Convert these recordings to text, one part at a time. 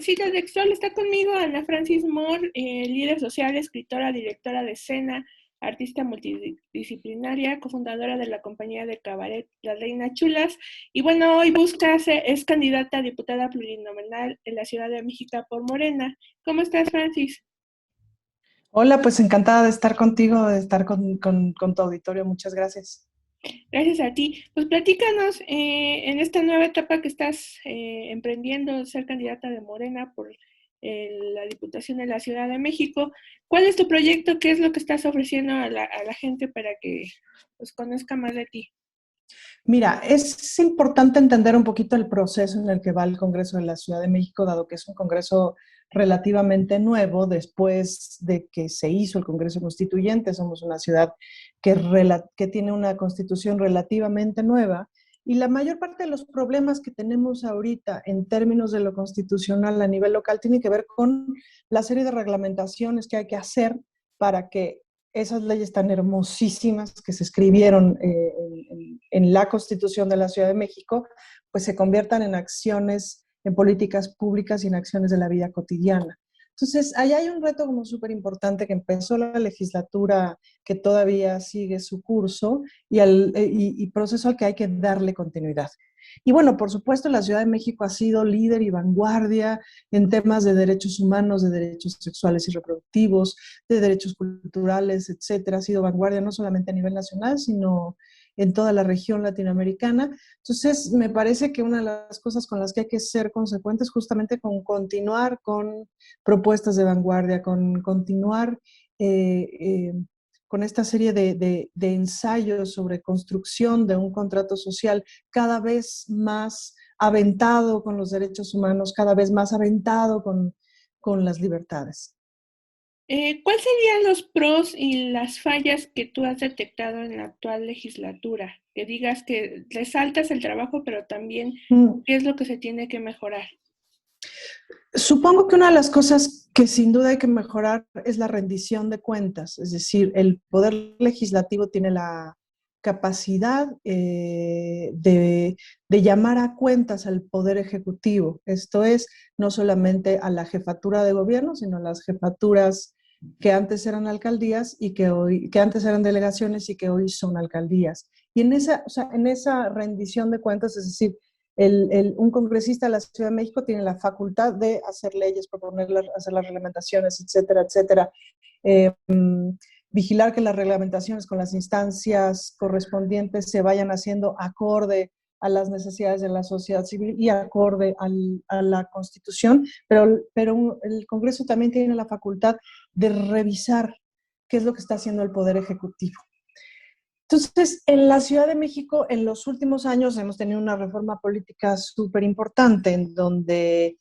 cita textual está conmigo Ana Francis Moore, líder social, escritora, directora de escena, artista multidisciplinaria, cofundadora de la compañía de cabaret La Reina Chulas. Y bueno, hoy es candidata a diputada plurinominal en la Ciudad de México por Morena. ¿Cómo estás, Francis? Hola, pues encantada de estar contigo, de estar con tu auditorio. Muchas gracias. Gracias a ti. Pues platícanos en esta nueva etapa que estás emprendiendo, ser candidata de Morena por la Diputación de la Ciudad de México. ¿Cuál es tu proyecto? ¿Qué es lo que estás ofreciendo a la gente para que pues, conozca más de ti? Mira, es importante entender un poquito el proceso en el que va el Congreso de la Ciudad de México, dado que es un Congreso relativamente nuevo después de que se hizo el Congreso Constituyente. Somos una ciudad que tiene una constitución relativamente nueva y la mayor parte de los problemas que tenemos ahorita en términos de lo constitucional a nivel local tiene que ver con la serie de reglamentaciones que hay que hacer para que esas leyes tan hermosísimas que se escribieron en la Constitución de la Ciudad de México, pues se conviertan en acciones, en políticas públicas y en acciones de la vida cotidiana. Entonces, ahí hay un reto como súper importante que empezó la legislatura, que todavía sigue su curso y proceso al que hay que darle continuidad. Y bueno, por supuesto, la Ciudad de México ha sido líder y vanguardia en temas de derechos humanos, de derechos sexuales y reproductivos, de derechos culturales, etcétera. Ha sido vanguardia no solamente a nivel nacional, sino en toda la región latinoamericana. Entonces, me parece que una de las cosas con las que hay que ser consecuentes justamente con continuar con propuestas de vanguardia, con continuar eh, eh, con esta serie de ensayos sobre construcción de un contrato social cada vez más aventado con los derechos humanos, cada vez más aventado con las libertades. ¿Cuáles serían los pros y las fallas que tú has detectado en la actual legislatura? Que digas que resaltas el trabajo, pero también Mm. qué es lo que se tiene que mejorar. Supongo que una de las cosas que sin duda hay que mejorar es la rendición de cuentas, es decir, el poder legislativo tiene la capacidad de llamar a cuentas al poder ejecutivo, esto es, no solamente a la jefatura de gobierno, sino a las jefaturas que antes eran alcaldías y que antes eran delegaciones y que hoy son alcaldías. Y o sea, en esa rendición de cuentas, es decir, un congresista de la Ciudad de México tiene la facultad de hacer leyes, proponerlas, hacer las reglamentaciones, etcétera, etcétera. Eh, Vigilar que las reglamentaciones con las instancias correspondientes se vayan haciendo acorde a las necesidades de la sociedad civil y acorde a la Constitución, pero el Congreso también tiene la facultad de revisar qué es lo que está haciendo el Poder Ejecutivo. Entonces, en la Ciudad de México, en los últimos años hemos tenido una reforma política súper importante en donde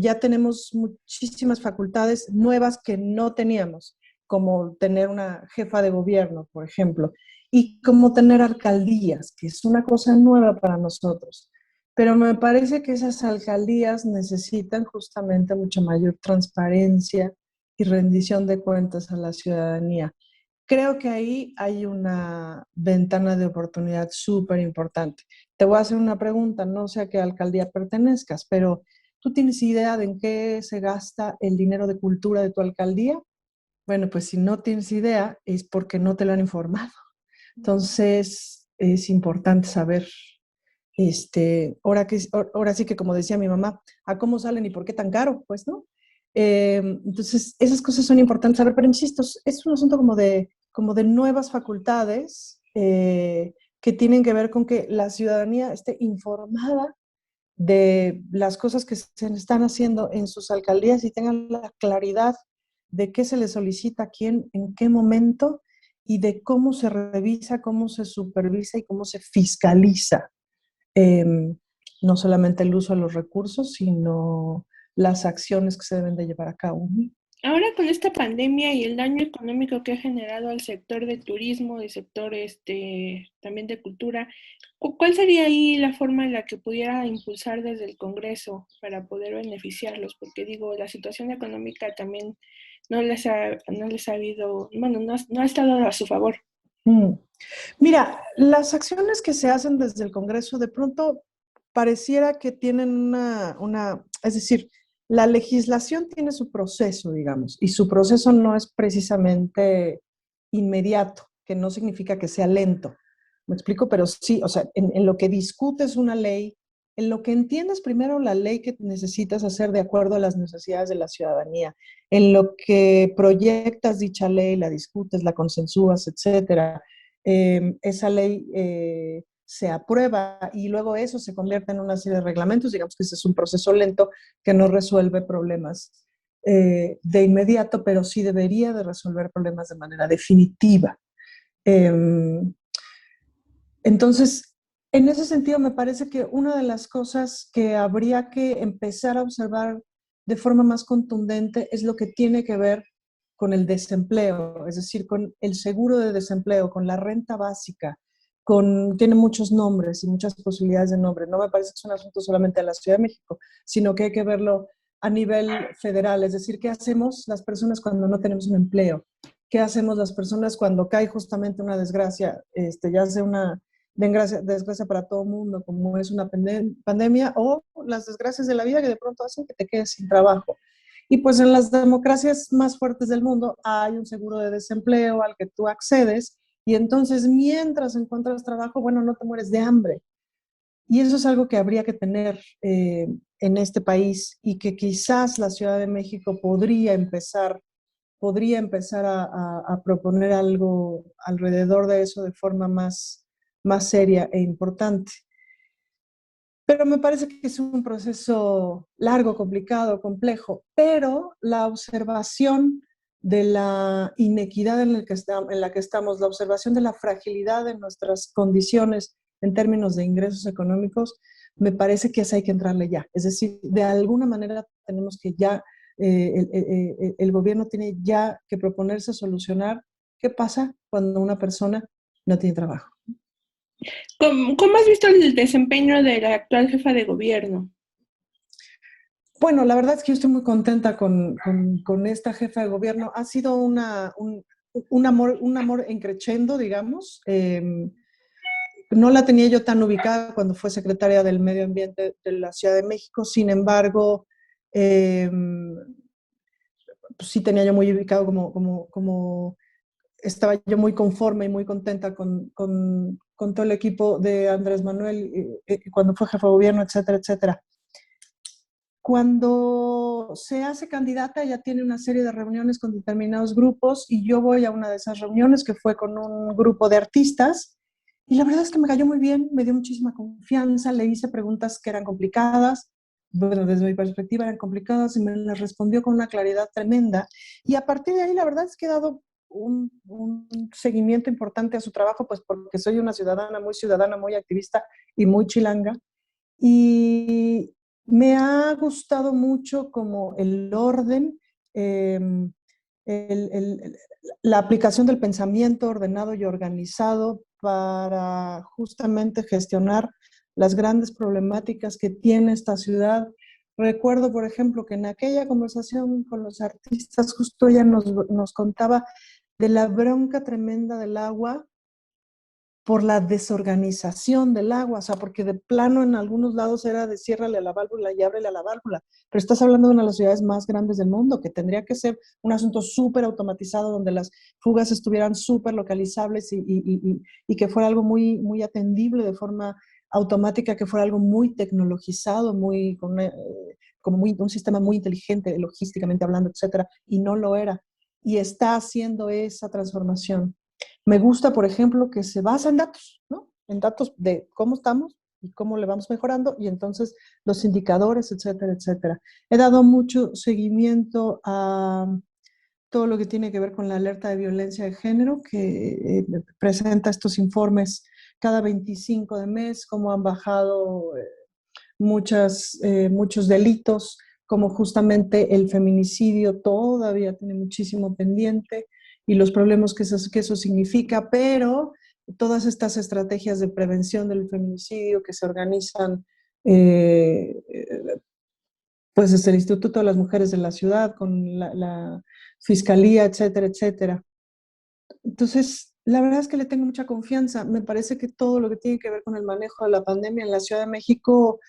ya tenemos muchísimas facultades nuevas que no teníamos, como tener una jefa de gobierno, por ejemplo, y como tener alcaldías, que es una cosa nueva para nosotros. Pero me parece que esas alcaldías necesitan justamente mucha mayor transparencia y rendición de cuentas a la ciudadanía. Creo que ahí hay una ventana de oportunidad súper importante. Te voy a hacer una pregunta, no sé a qué alcaldía pertenezcas, pero ¿tú tienes idea de en qué se gasta el dinero de cultura de tu alcaldía? Bueno, pues si no tienes idea es porque no te lo han informado. Entonces, es importante saber, ahora sí que como decía mi mamá, ¿a cómo salen y por qué tan caro? Pues, ¿no? Entonces, esas cosas son importantes saber, pero insisto, es un asunto como de nuevas facultades que tienen que ver con que la ciudadanía esté informada de las cosas que se están haciendo en sus alcaldías y tengan la claridad de qué se les solicita a quién, en qué momento y de cómo se revisa, cómo se supervisa y cómo se fiscaliza eh, no solamente el uso de los recursos, sino las acciones que se deben de llevar a cabo. Ahora con esta pandemia y el daño económico que ha generado al sector de turismo, del sector también de cultura, ¿cuál sería ahí la forma en la que pudiera impulsar desde el Congreso para poder beneficiarlos? Porque digo, la situación económica también no les ha habido, bueno, no ha estado a su favor. Mm. Mira, las acciones que se hacen desde el Congreso de pronto pareciera que tienen es decir, la legislación tiene su proceso, digamos, y su proceso no es precisamente inmediato, que no significa que sea lento. ¿Me explico? Pero sí, o sea, en lo que discutes una ley, en lo que entiendes primero la ley que necesitas hacer de acuerdo a las necesidades de la ciudadanía, en lo que proyectas dicha ley, la discutes, la consensúas, etcétera. Esa ley se aprueba y luego eso se convierte en una serie de reglamentos. Digamos que ese es un proceso lento que no resuelve problemas de inmediato, pero sí debería de resolver problemas de manera definitiva. Eh, entonces, en ese sentido, me parece que una de las cosas que habría que empezar a observar de forma más contundente es lo que tiene que ver con el desempleo, es decir, con el seguro de desempleo, con la renta básica, tiene muchos nombres y muchas posibilidades de nombre. No me parece que es un asunto solamente de la Ciudad de México, sino que hay que verlo a nivel federal, es decir, ¿qué hacemos las personas cuando no tenemos un empleo? ¿Qué hacemos las personas cuando cae justamente una desgracia, ya sea una desgracia para todo el mundo, como es una pandemia, o las desgracias de la vida que de pronto hacen que te quedes sin trabajo? Y pues en las democracias más fuertes del mundo hay un seguro de desempleo al que tú accedes y entonces mientras encuentras trabajo, bueno, no te mueres de hambre. Y eso es algo que habría que tener en este país y que quizás la Ciudad de México podría empezar a proponer algo alrededor de eso de forma más seria e importante. Pero me parece que es un proceso largo, complicado, complejo, pero la observación de la inequidad en la que estamos, la observación de la fragilidad de nuestras condiciones en términos de ingresos económicos, me parece que esa hay que entrarle ya. Es decir, de alguna manera tenemos que ya, el gobierno tiene ya que proponerse solucionar qué pasa cuando una persona no tiene trabajo. ¿Cómo has visto el desempeño de la actual jefa de gobierno? Bueno, la verdad es que yo estoy muy contenta con esta jefa de gobierno. Ha sido un amor en creciendo, digamos. No la tenía yo tan ubicada cuando fue secretaria del Medio Ambiente de la Ciudad de México. Sin embargo, eh, pues sí tenía yo muy ubicado como estaba yo muy conforme y muy contenta con todo el equipo de Andrés Manuel cuando fue jefe de gobierno, etcétera, etcétera. Cuando se hace candidata, ella tiene una serie de reuniones con determinados grupos y yo voy a una de esas reuniones que fue con un grupo de artistas y la verdad es que me cayó muy bien, me dio muchísima confianza, le hice preguntas que eran complicadas, bueno, desde mi perspectiva eran complicadas y me las respondió con una claridad tremenda y a partir de ahí la verdad es que he dado un seguimiento importante a su trabajo, pues porque soy una ciudadana, muy activista y muy chilanga. Y me ha gustado mucho como el orden, eh, el- el- la aplicación del pensamiento ordenado y organizado para justamente gestionar las grandes problemáticas que tiene esta ciudad. Recuerdo, por ejemplo, que en aquella conversación con los artistas, justo ella nos contaba de la bronca tremenda del agua por la desorganización del agua, o sea, porque de plano en algunos lados era de ciérrale a la válvula y ábrele a la válvula, pero estás hablando de una de las ciudades más grandes del mundo, que tendría que ser un asunto súper automatizado, donde las fugas estuvieran súper localizables y que fuera algo muy atendible de forma automática, que fuera algo muy tecnologizado, un sistema muy inteligente, logísticamente hablando, etcétera, y no lo era. Y está haciendo esa transformación. Me gusta, por ejemplo, que se basa en datos, ¿no? En datos de cómo estamos y cómo le vamos mejorando y entonces los indicadores, etcétera, etcétera. He dado mucho seguimiento a todo lo que tiene que ver con la alerta de violencia de género, que presenta estos informes cada 25 de mes, cómo han bajado muchos delitos, como justamente el feminicidio todavía tiene muchísimo pendiente y los problemas que eso significa, pero todas estas estrategias de prevención del feminicidio que se organizan, eh, pues desde el Instituto de las Mujeres de la Ciudad, con la Fiscalía, etcétera, etcétera. Entonces, la verdad es que le tengo mucha confianza. Me parece que todo lo que tiene que ver con el manejo de la pandemia en la Ciudad de México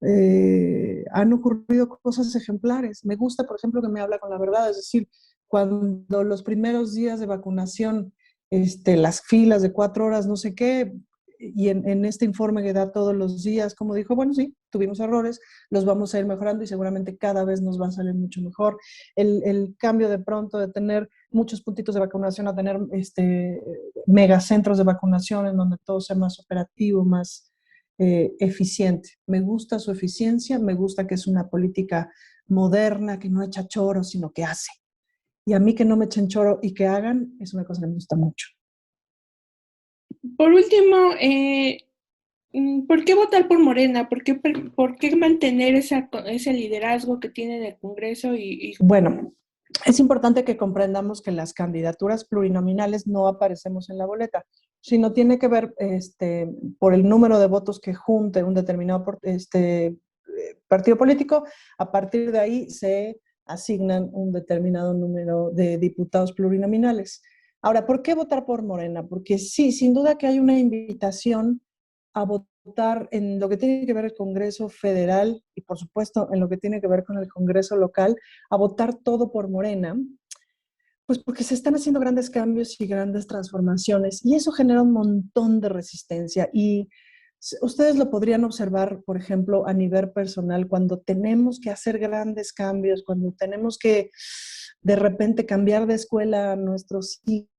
Han ocurrido cosas ejemplares. Me gusta, por ejemplo, que me habla con la verdad, es decir, cuando los primeros días de vacunación, las filas de 4 horas, no sé qué, y en este informe que da todos los días, como dijo, bueno, sí, tuvimos errores, los vamos a ir mejorando y seguramente cada vez nos va a salir mucho mejor. El cambio de pronto de tener muchos puntitos de vacunación a tener megacentros de vacunación en donde todo sea más operativo, más eficiente. Me gusta su eficiencia, me gusta que es una política moderna, que no echa choro, sino que hace. Y a mí que no me echen choro y que hagan, es una cosa que me gusta mucho. Por último, ¿por qué votar por Morena? ¿Por qué mantener ese liderazgo que tiene en el Congreso? Bueno, es importante que comprendamos que las candidaturas plurinominales no aparecemos en la boleta, sino tiene que ver por el número de votos que junte un determinado partido político. A partir de ahí se asignan un determinado número de diputados plurinominales. Ahora, ¿por qué votar por Morena? Porque sí, sin duda que hay una invitación a votar en lo que tiene que ver el Congreso Federal y, por supuesto, en lo que tiene que ver con el Congreso local, a votar todo por Morena, pues porque se están haciendo grandes cambios y grandes transformaciones y eso genera un montón de resistencia. Y ustedes lo podrían observar, por ejemplo, a nivel personal, cuando tenemos que hacer grandes cambios, cuando tenemos que de repente cambiar de escuela a nuestros hijos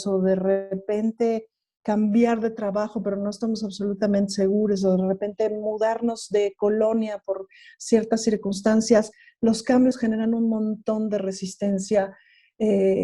o de repente cambiar de trabajo, pero no estamos absolutamente seguros, o de repente mudarnos de colonia por ciertas circunstancias, los cambios generan un montón de resistencia.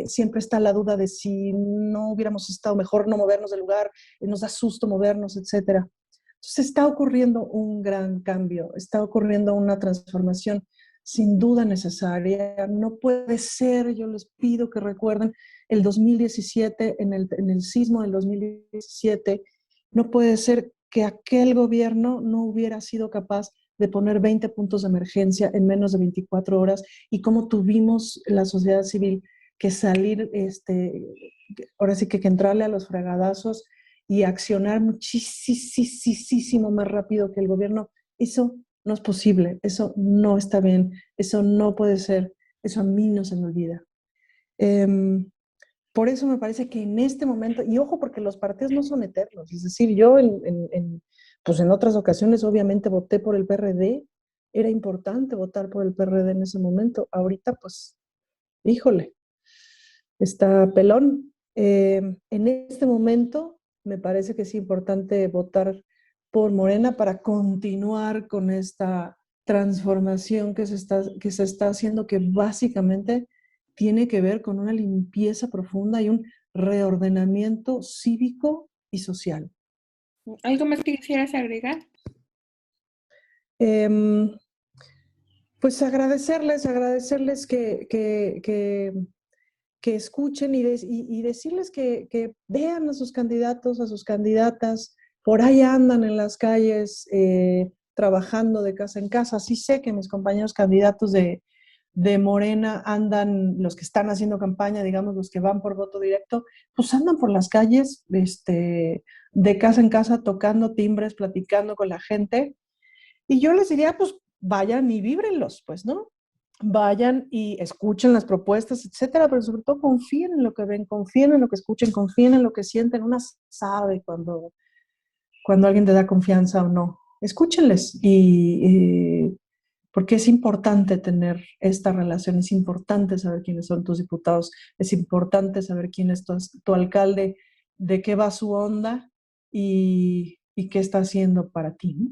Siempre está la duda de si no hubiéramos estado mejor no movernos del lugar, nos da susto movernos, etcétera. Entonces está ocurriendo un gran cambio, está ocurriendo una transformación sin duda necesaria. No puede ser, yo les pido que recuerden el 2017, en el sismo del 2017, no puede ser que aquel gobierno no hubiera sido capaz de poner 20 puntos de emergencia en menos de 24 horas y cómo tuvimos la sociedad civil que salir, ahora sí que entrarle a los fregadazos y accionar muchísimo más rápido que el gobierno. Eso no es posible, eso no está bien, eso no puede ser, eso a mí no se me olvida. Por eso me parece que en este momento, y ojo porque los partidos no son eternos, es decir, yo pues en otras ocasiones obviamente voté por el PRD, era importante votar por el PRD en ese momento, ahorita pues, híjole, está pelón. En este momento me parece que es importante votar por Morena para continuar con esta transformación que se está haciendo, que básicamente tiene que ver con una limpieza profunda y un reordenamiento cívico y social. ¿Algo más que quisieras agregar? Pues agradecerles que escuchen y decirles que vean a sus candidatos, a sus candidatas, por ahí andan en las calles trabajando de casa en casa. Sí sé que mis compañeros candidatos de Morena andan, los que están haciendo campaña, digamos, los que van por voto directo, pues andan por las calles, de casa en casa, tocando timbres, platicando con la gente. Y yo les diría, pues vayan y víbrenlos, pues, ¿no? Vayan y escuchen las propuestas, etcétera, pero sobre todo confíen en lo que ven, confíen en lo que escuchen, confíen en lo que sienten. Una sabe cuando alguien te da confianza o no. Escúchenles porque es importante tener esta relación, es importante saber quiénes son tus diputados, es importante saber quién es tu alcalde, de qué va su onda y qué está haciendo para ti, ¿no?